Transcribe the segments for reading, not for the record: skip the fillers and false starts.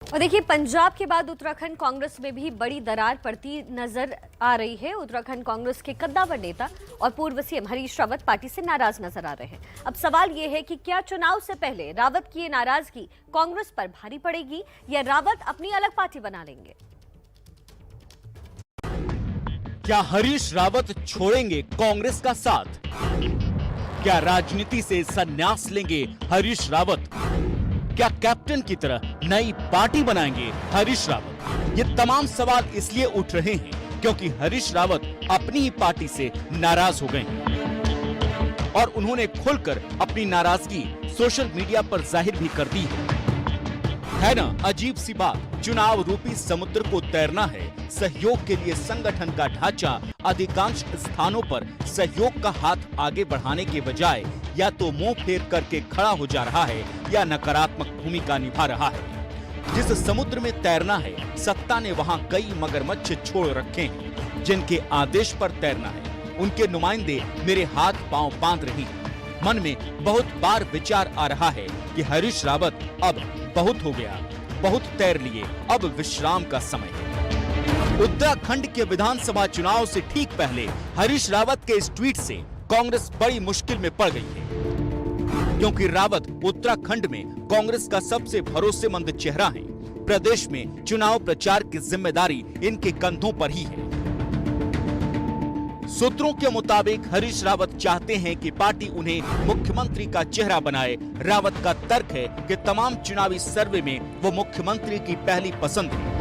और देखिए, पंजाब के बाद उत्तराखंड कांग्रेस में भी बड़ी दरार पड़ती नजर आ रही है। उत्तराखंड कांग्रेस के कद्दावर नेता और पूर्व सीएम हरीश रावत पार्टी से नाराज नजर आ रहे हैं। अब सवाल ये है कि क्या चुनाव से पहले रावत की ये नाराजगी कांग्रेस पर भारी पड़ेगी या रावत अपनी अलग पार्टी बना लेंगे? क्या हरीश रावत छोड़ेंगे कांग्रेस का साथ? क्या राजनीति से संन्यास लेंगे हरीश रावत? क्या कैप्टन की तरह नई पार्टी बनाएंगे हरीश रावत? ये तमाम सवाल इसलिए उठ रहे हैं क्योंकि हरीश रावत अपनी ही पार्टी से नाराज हो गए हैं और उन्होंने खुलकर अपनी नाराजगी सोशल मीडिया पर जाहिर भी कर दी है ना अजीब सी बात। चुनाव रूपी समुद्र को तैरना है। सहयोग के लिए संगठन का ढांचा अधिकांश स्थानों पर सहयोग का हाथ आगे बढ़ाने के बजाय या तो मुंह फेर करके खड़ा हो जा रहा है या नकारात्मक भूमिका निभा रहा है। जिस समुद्र में तैरना है, सत्ता ने वहां कई मगरमच्छ छोड़ रखे हैं जिनके आदेश पर तैरना है। उनके नुमाइंदे मेरे हाथ पांव बांध रहे हैं। मन में बहुत बार विचार आ रहा है कि हरीश रावत अब बहुत हो गया, बहुत तैर लिए, अब विश्राम का समय है। उत्तराखंड के विधानसभा चुनाव से ठीक पहले हरीश रावत के इस ट्वीट से कांग्रेस बड़ी मुश्किल में पड़ गई है, क्योंकि रावत उत्तराखंड में कांग्रेस का सबसे भरोसेमंद चेहरा है। प्रदेश में चुनाव प्रचार की जिम्मेदारी इनके कंधों पर ही है। सूत्रों के मुताबिक हरीश रावत चाहते हैं कि पार्टी उन्हें मुख्यमंत्री का चेहरा बनाए। रावत का तर्क है कि तमाम चुनावी सर्वे में वो मुख्यमंत्री की पहली पसंद है।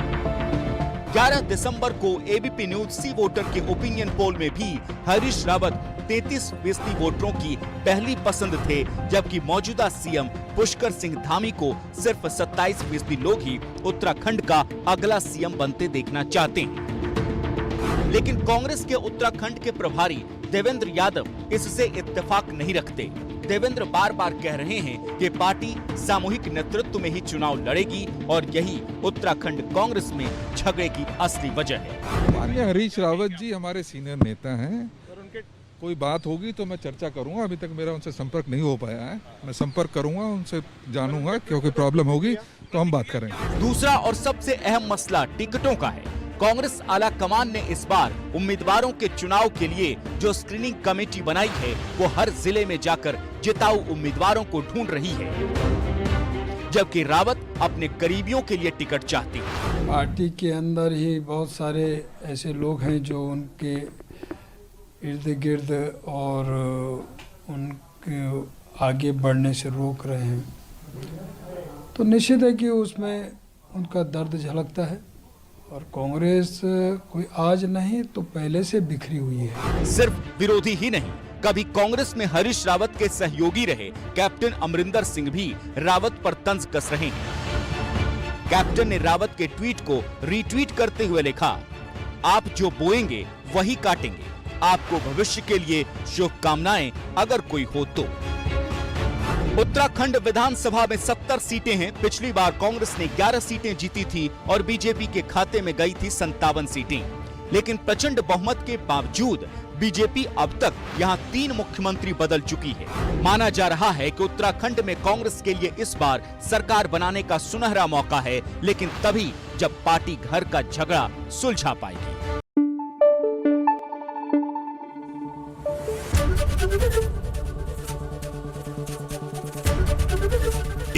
11 दिसंबर को एबीपी न्यूज सी वोटर के ओपिनियन पोल में भी हरीश रावत 33% वोटरों की पहली पसंद थे, जबकि मौजूदा सीएम पुष्कर सिंह धामी को सिर्फ 27% लोग ही उत्तराखंड का अगला सीएम बनते देखना चाहते हैं। लेकिन कांग्रेस के उत्तराखंड के प्रभारी देवेंद्र यादव इससे इत्तेफाक नहीं रखते। देवेंद्र बार बार कह रहे हैं कि पार्टी सामूहिक नेतृत्व में ही चुनाव लड़ेगी और यही उत्तराखंड कांग्रेस में झगड़े की असली वजह है। माननीय हरीश रावत जी हमारे सीनियर नेता हैं। कोई बात होगी तो मैं चर्चा करूंगा। अभी तक मेरा उनसे संपर्क नहीं हो पाया है। मैं संपर्क करूंगा, उनसे जानूंगा, क्योंकि प्रॉब्लम होगी तो हम बात करेंगे। दूसरा और सबसे अहम मसला टिकटों का है। कांग्रेस आला कमान ने इस बार उम्मीदवारों के चुनाव के लिए जो स्क्रीनिंग कमेटी बनाई है, वो हर जिले में जाकर जिताऊ उम्मीदवारों को ढूंढ रही है, जबकि रावत अपने करीबियों के लिए टिकट चाहती है। पार्टी के अंदर ही बहुत सारे ऐसे लोग हैं जो उनके इर्द गिर्द और उनके आगे बढ़ने से रोक रहे हैं, तो निश्चित है कि उसमें उनका दर्द झलकता है। और कांग्रेस कोई आज नहीं तो पहले से बिखरी हुई है। सिर्फ विरोधी ही नहीं, कभी कांग्रेस में हरीश रावत के सहयोगी रहे कैप्टन अमरिंदर सिंह भी रावत पर तंज कस रहे हैं। कैप्टन ने रावत के ट्वीट को रीट्वीट करते हुए लिखा, आप जो बोएंगे वही काटेंगे। आपको भविष्य के लिए शुभकामनाएं अगर कोई हो तो। उत्तराखंड विधानसभा में 70 सीटें हैं। पिछली बार कांग्रेस ने 11 सीटें जीती थी और बीजेपी के खाते में गई थी 57 सीटें। लेकिन प्रचंड बहुमत के बावजूद बीजेपी अब तक यहां 3 मुख्यमंत्री बदल चुकी है। माना जा रहा है कि उत्तराखंड में कांग्रेस के लिए इस बार सरकार बनाने का सुनहरा मौका है, लेकिन तभी जब पार्टी घर का झगड़ा सुलझा पाएगी।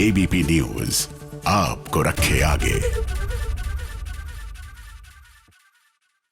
एबीपी न्यूज आपको रखे आगे।